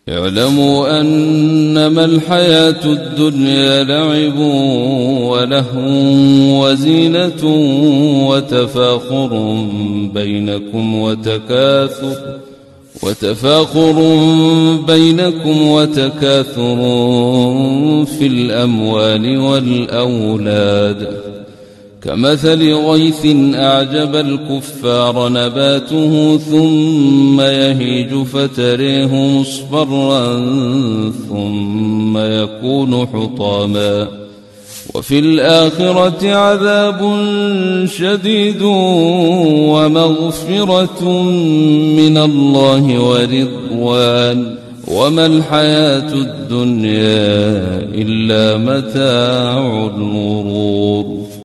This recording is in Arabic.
اعلموا أنما الحياة الدنيا لعب ولهو وزينة وتفاخر بينكم وتكاثر في الأموال والأولاد، كمثل غيث أعجب الكفار نباته ثم يهيج فتريه مصفرا ثم يكون حطاما، وفي الآخرة عذاب شديد ومغفرة من الله ورضوان، وما الحياة الدنيا إلا متاع الغرور.